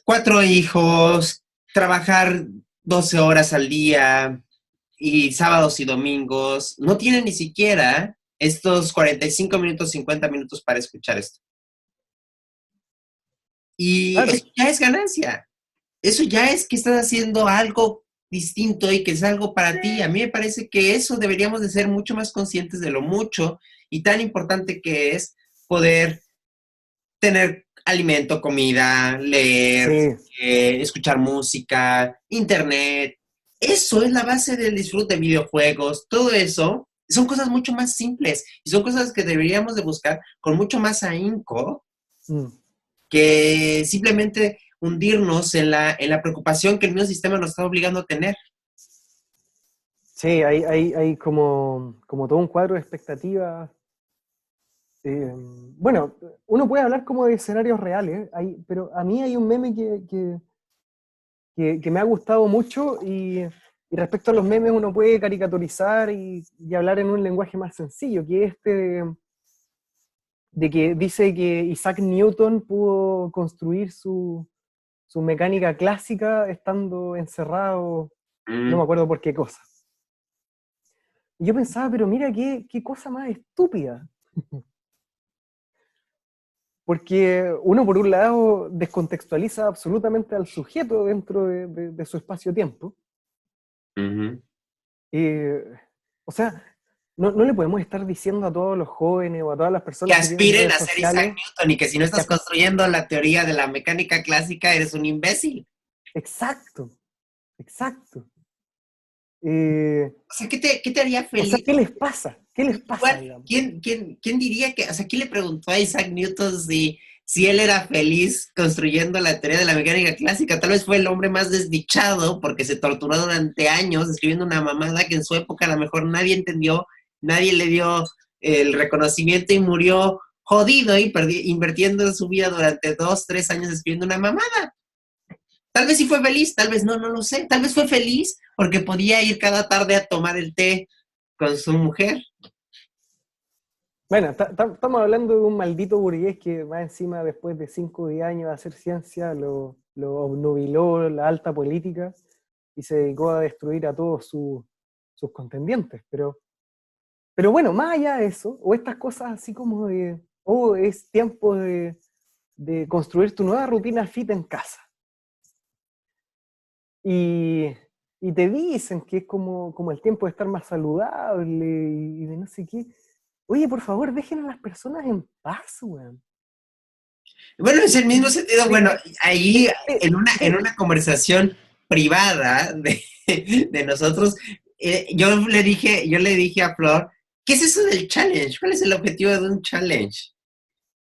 4 hijos, trabajar 12 horas al día y sábados y domingos, no tienen ni siquiera estos 45 minutos, 50 minutos para escuchar esto. Y Claro. eso ya es ganancia. Eso ya es que estás haciendo algo distinto y que es algo para ti. A mí me parece que eso deberíamos de ser mucho más conscientes de lo mucho y tan importante que es poder tener alimento, comida, leer, Sí. escuchar música, internet. Eso es la base del disfrute de videojuegos. Todo eso son cosas mucho más simples y son cosas que deberíamos de buscar con mucho más ahínco que simplemente hundirnos en la preocupación que el mismo sistema nos está obligando a tener. Sí, hay como todo un cuadro de expectativas. Bueno, uno puede hablar como de escenarios reales, pero a mí hay un meme que me ha gustado mucho y respecto a los memes uno puede caricaturizar y hablar en un lenguaje más sencillo, que es de que dice que Isaac Newton pudo construir su su mecánica clásica estando encerrado, no me Mm. acuerdo por qué cosa. Y yo pensaba, pero mira qué cosa más estúpida. Porque uno, por un lado, descontextualiza absolutamente al sujeto dentro de su espacio-tiempo. Ujú. Eh, o sea, no le podemos estar diciendo a todos los jóvenes o a todas las Que personas que tienen aspiren redes a ser Isaac sociales, Newton y que si no que estás construyendo la teoría de la mecánica clásica, eres un imbécil. exacto, exacto. Eh, O sea, ¿qué te haría o sea, feliz? ¿qué les pasa? ¿Qué les pasa, Igual, digamos? ¿quién diría que, o sea, quién le preguntó a Isaac Newton si él era feliz construyendo la teoría de la mecánica clásica? Tal vez fue el hombre más desdichado porque se torturó durante años escribiendo una mamada que en su época a lo mejor nadie entendió, nadie le dio el reconocimiento y murió jodido y invirtiendo su vida durante 2, 3 años escribiendo una mamada. Tal vez sí fue feliz, tal vez no lo sé. Tal vez fue feliz porque podía ir cada tarde a tomar el té con su mujer. Bueno, estamos hablando de un maldito burgués que más encima, después de 5 o 10 años de hacer ciencia, lo obnubiló la alta política y se dedicó a destruir a todos sus contendientes. Pero bueno, más allá de eso, o estas cosas así como de, oh, es tiempo de construir tu nueva rutina fit en casa. Y, y te dicen que es como el tiempo de estar más saludable y de no sé qué. Oye, por favor, dejen a las personas en paz, weón. Bueno, es el mismo sentido, De- bueno, ahí de- en una conversación privada de nosotros, yo le dije a Flor, ¿qué es eso del challenge? ¿Cuál es el objetivo de un challenge?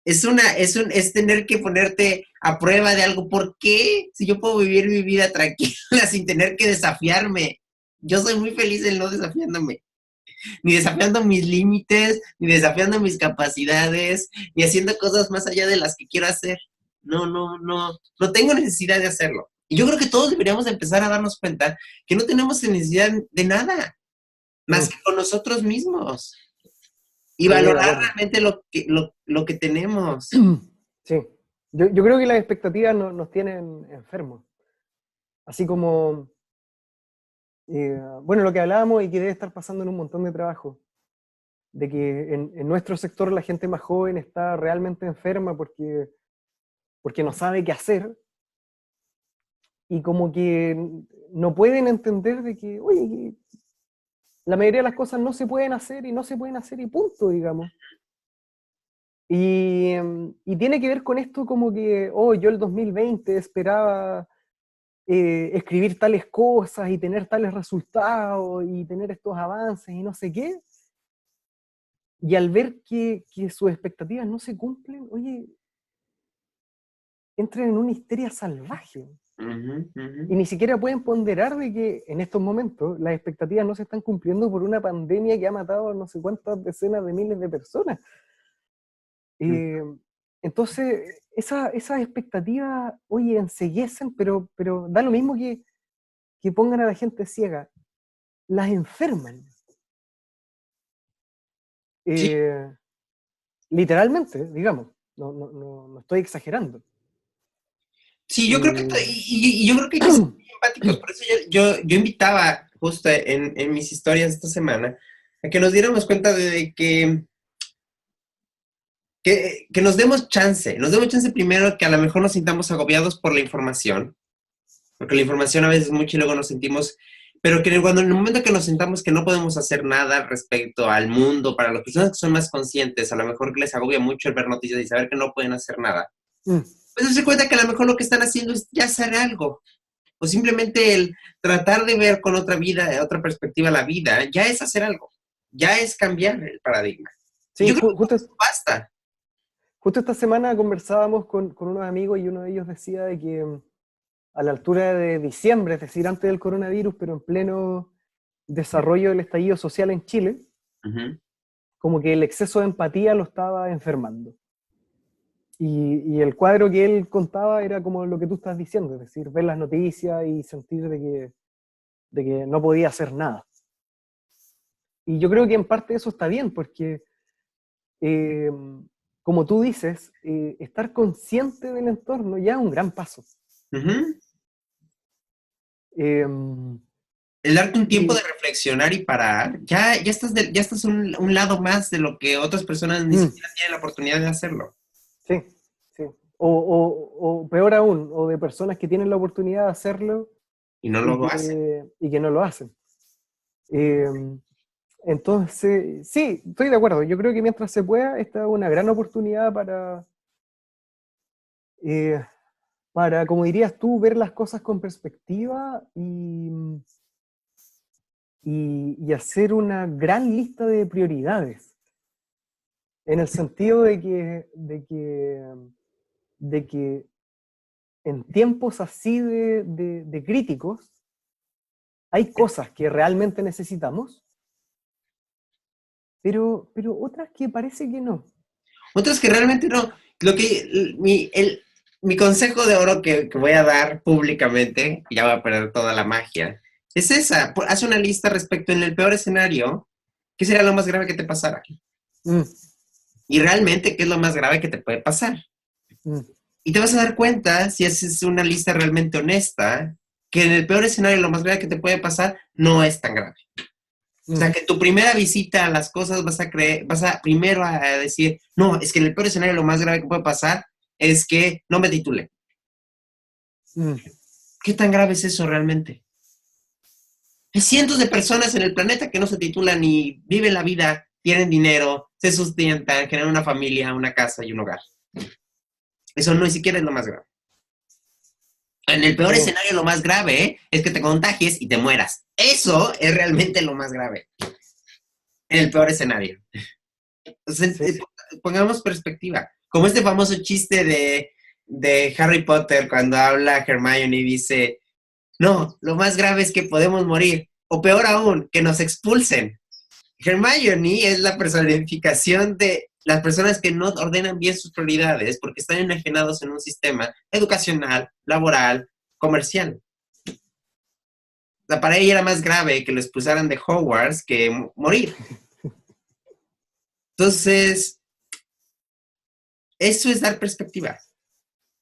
Es tener que ponerte a prueba de algo. ¿Por qué? Si yo puedo vivir mi vida tranquila sin tener que desafiarme. Yo soy muy feliz en no desafiándome, ni desafiando mis límites, ni desafiando mis capacidades, ni haciendo cosas más allá de las que quiero hacer. No tengo necesidad de hacerlo. Y yo creo que todos deberíamos empezar a darnos cuenta que no tenemos necesidad de nada, más Mm, que con nosotros mismos. Y sí, de valorar acuerdo. realmente lo que tenemos. Sí. Yo creo que las expectativas nos tienen enfermos. Así como, bueno, lo que hablábamos y que debe estar pasando en un montón de trabajo, de que en nuestro sector la gente más joven está realmente enferma porque no sabe qué hacer y como que no pueden entender de que, oye, que la mayoría de las cosas no se pueden hacer y no se pueden hacer y punto, digamos. Y tiene que ver con esto como que, oh, yo el 2020 esperaba escribir tales cosas y tener tales resultados y tener estos avances y no sé qué. Y al ver que sus expectativas no se cumplen, oye, entran en una histeria salvaje. Ujú, Y ujú. ni siquiera pueden ponderar de que en estos momentos las expectativas no se están cumpliendo por una pandemia que ha matado a no sé cuántas decenas de miles de personas. Eh, entonces, esas expectativas, oye, enceguecen, pero da lo mismo que pongan a la gente ciega, las enferman. Sí, Eh, literalmente, digamos, no estoy exagerando. sí, yo creo que, Eh, y yo creo que hay que ser muy empáticos. Por eso yo invitaba justo en mis historias esta semana a que nos diéramos cuenta de que nos demos chance primero que a lo mejor nos sintamos agobiados por la información, porque la información a veces es mucha y luego nos sentimos, pero que cuando en el momento que nos sentamos que no podemos hacer nada respecto al mundo, para las personas que son más conscientes, a lo mejor les agobia mucho el ver noticias y saber que no pueden hacer nada, mm, pues darse cuenta que a lo mejor lo que están haciendo es ya hacer algo, o simplemente el tratar de ver con otra vida, otra perspectiva la vida, ya es hacer algo, ya es cambiar el paradigma. Y sí, yo creo que con eso basta. justo esta semana conversábamos con unos amigos y uno de ellos decía de que a la altura de diciembre, es decir, antes del coronavirus, pero en pleno desarrollo del estallido social en Chile, Ujú. como que el exceso de empatía lo estaba enfermando. Y el cuadro que él contaba era como lo que tú estás diciendo, es decir, ver las noticias y sentir de que no podía hacer nada. Y yo creo que en parte eso está bien, porque eh, como tú dices, estar consciente del entorno ya es un gran paso. Ujú. Em, El darte un tiempo y- de reflexionar y parar, ya estás un lado más de lo que otras personas ni mm, siquiera tienen la oportunidad de hacerlo. sí, sí. O peor aún, o de personas que tienen la oportunidad de hacerlo Y no lo hacen. y que no lo hacen. Em, entonces, sí, estoy de acuerdo. Yo creo que mientras se pueda, esta es una gran oportunidad eh, para, como dirías tú, ver las cosas con perspectiva y hacer una gran lista de prioridades, en el sentido de que en tiempos así de críticos, hay cosas que realmente necesitamos, pero otras que parece que no. Otros que realmente no. Lo que, mi consejo de oro que voy a dar públicamente, y ya voy a perder toda la magia, es esa. Haz una lista respecto en el peor escenario, ¿qué sería lo más grave que te pasara? Mm, Y realmente, ¿qué es lo más grave que te puede pasar? mm, Y te vas a dar cuenta, si haces una lista realmente honesta, que en el peor escenario lo más grave que te puede pasar no es tan grave. O mm, sea, que en tu primera visita a las cosas vas a primero a decir, no, es que en el peor escenario lo más grave que puede pasar es que no me titule. mm. ¿Qué tan grave es eso realmente? Hay cientos de personas en el planeta que no se titulan y viven la vida, tienen dinero, se sustentan, generan una familia, una casa y un hogar. Eso no ni siquiera es lo más grave. En el peor Sí, escenario, lo más grave es que te contagies y te mueras. Eso es realmente lo más grave. En el peor escenario. Entonces, sí. pongamos perspectiva. Como este famoso chiste de Harry Potter cuando habla Hermione y dice, no, lo más grave es que podemos morir. O peor aún, que nos expulsen. Hermione es la personificación de las personas que no ordenan bien sus prioridades porque están enajenados en un sistema educacional, laboral, comercial. O sea, para ella era más grave que lo expulsaran de Hogwarts que morir. Entonces, eso es dar perspectiva.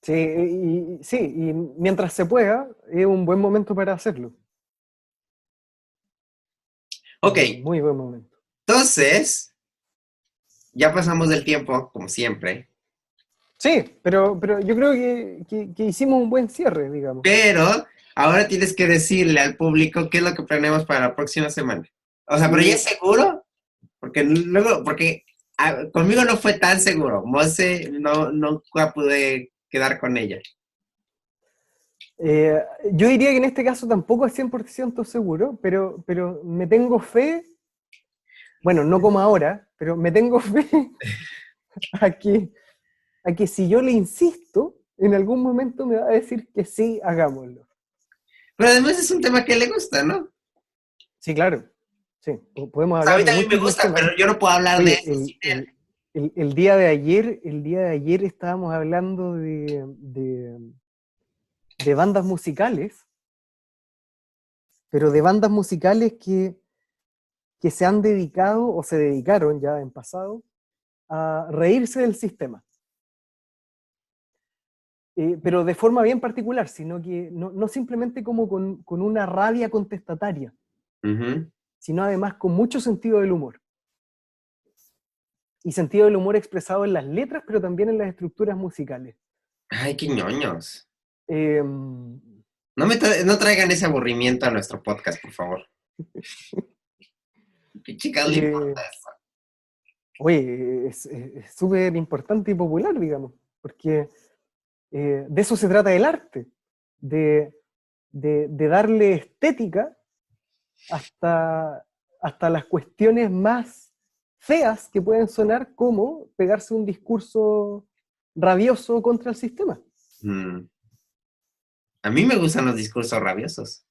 Sí, y mientras se pueda, es un buen momento para hacerlo. Ok, Un muy buen momento. entonces, ya pasamos del tiempo, como siempre, Sí, pero yo creo que hicimos un buen cierre, digamos. pero ahora tienes que decirle al público qué es lo que planeamos para la próxima semana. O sea, pero ya es seguro, porque luego, porque conmigo no fue tan seguro. Mose nunca pude quedar con ella. Eh, yo diría que en este caso tampoco es 100% seguro, pero me tengo fe, bueno, no como ahora, pero me tengo fe a que si yo le insisto, en algún momento me va a decir que sí, hagámoslo. Pero además es un tema que le gusta, ¿no? O Sí, claro. Sí, podemos sea, a hablar mí de también me múltiples gusta, temas. pero yo no puedo hablar de Oye, eso sin él. el día de ayer estábamos hablando de bandas musicales, pero de bandas musicales que se han dedicado o se dedicaron ya en pasado a reírse del sistema. Pero de forma bien particular, sino que no simplemente como con una rabia contestataria, Ujú. sino además con mucho sentido del humor. Y sentido del humor expresado en las letras, pero también en las estructuras musicales. Ay, qué ñoños. Eh, No traigan ese aburrimiento a nuestro podcast, por favor. ¿Qué chicas le eh, importa eso? Oye, es súper importante y popular, digamos, porque de eso se trata el arte, de, de darle estética hasta, hasta las cuestiones más feas que pueden sonar, como pegarse un discurso rabioso contra el sistema. Mm. A mí me gustan los discursos rabiosos.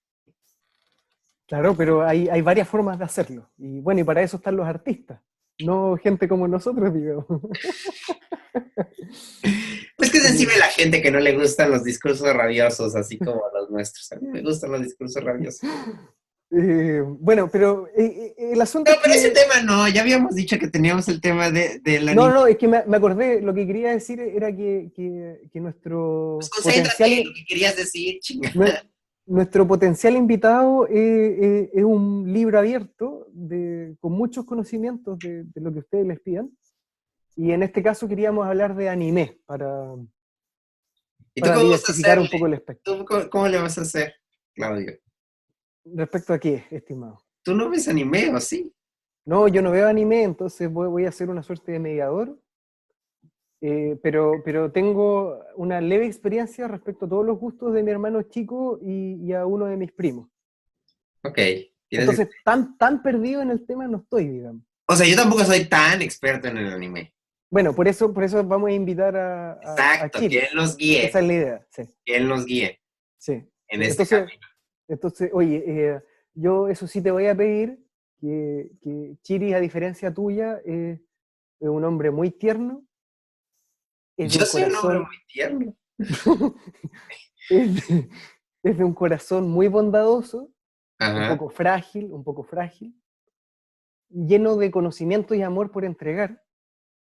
Claro, pero hay varias formas de hacerlo. Y bueno, y para eso están los artistas, no gente como nosotros, digamos. Pues que sensible Eh, la gente que no le gustan los discursos rabiosos, así como los nuestros. A mí me gustan los discursos rabiosos. Bueno, pero el asunto No, es pero ese que... tema no, ya habíamos dicho que teníamos el tema del No, anime. no, es que me acordé, lo que quería decir era que Pues nuestro concéntrate en potencial, lo que querías decir, chinga. nue- nuestro potencial invitado es un libro abierto con muchos conocimientos de lo que ustedes les pidan. Y en este caso queríamos hablar de anime ¿Y tú para cómo vas a diversificar un hacerle? poco el espectro. ¿Tú cómo le vas a hacer, Claudio? ¿Respecto a qué, estimado? ¿Tú no ves anime o sí? No, yo no veo anime, entonces voy a hacer una suerte de mediador, pero tengo una leve experiencia respecto a todos los gustos de mi hermano chico y a uno de mis primos. Ok. Entonces, tan perdido en el tema no estoy, digamos. O sea, yo tampoco soy tan experto en el anime. Bueno, por eso vamos a invitar a Exacto, que Chiri. él nos Esa guíe, es la idea, sí, que él nos guíe sí. en este Entonces, camino. oye, yo eso sí te voy a pedir que Chiri, a diferencia tuya, es un hombre muy tierno, es de Yo un soy un hombre corazón, muy tierno. es de un corazón muy bondadoso, Ajá. un poco frágil, lleno de conocimiento y amor por entregar.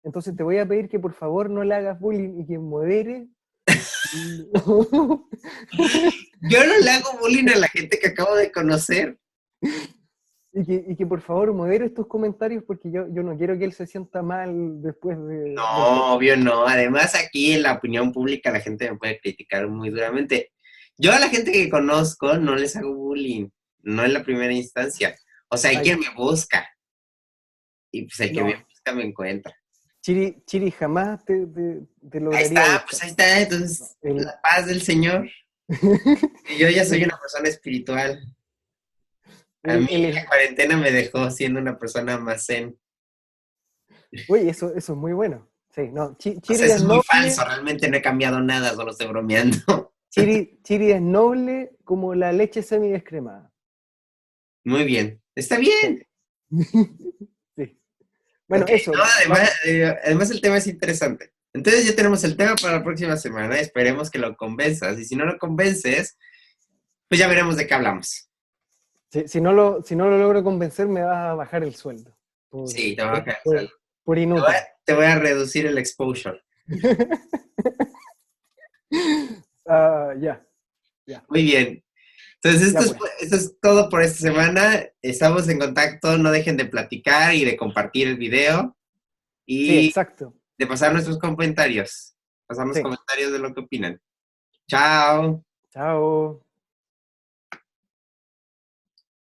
Entonces te voy a pedir que por favor no le hagas bullying y que modere. Yo no le hago bullying a la gente que acabo de conocer. Y que por favor modere estos comentarios porque yo no quiero que él se sienta mal después del No, podcast. obvio no. Además, aquí en la opinión pública la gente me puede criticar muy duramente. Yo a la gente que conozco no les hago bullying, no en la primera instancia. O sea, hay Ay, quien me busca y pues el que me no, busca me encuentra. Chiri jamás te Ahí lograría está, pues buscar. ahí está. No, Entonces, la paz del Señor. Y yo ya soy él, una persona espiritual. A mí él la es, cuarentena me dejó siendo una persona más zen. oye, eso es muy bueno. Sí, no, O sea, Chiri eso es es muy falso, noble, realmente no he cambiado nada, solo estoy bromeando. Chiri es noble como la leche semidescremada. Muy bien, está Sí. bien. Sí. Bueno, Ok, no, eso, además el tema es interesante. Entonces ya tenemos el tema para la próxima semana, esperemos que lo convenzas. Y si no lo convences, pues ya veremos de qué hablamos. si no lo logro convencer, me vas a bajar el sueldo. Por, Sí, te voy a por, bajar el por- sueldo. por Te voy inútil. a, te voy a reducir el exposure. Ah, ya, ya, Muy bien. Entonces, ya pues. esto es todo por esta semana. Estamos en contacto. No dejen de platicar y de compartir el video Sí, y exacto. de pasar nuestros comentarios. Pasarnos Sí. comentarios de lo que opinan. Chao. Chao.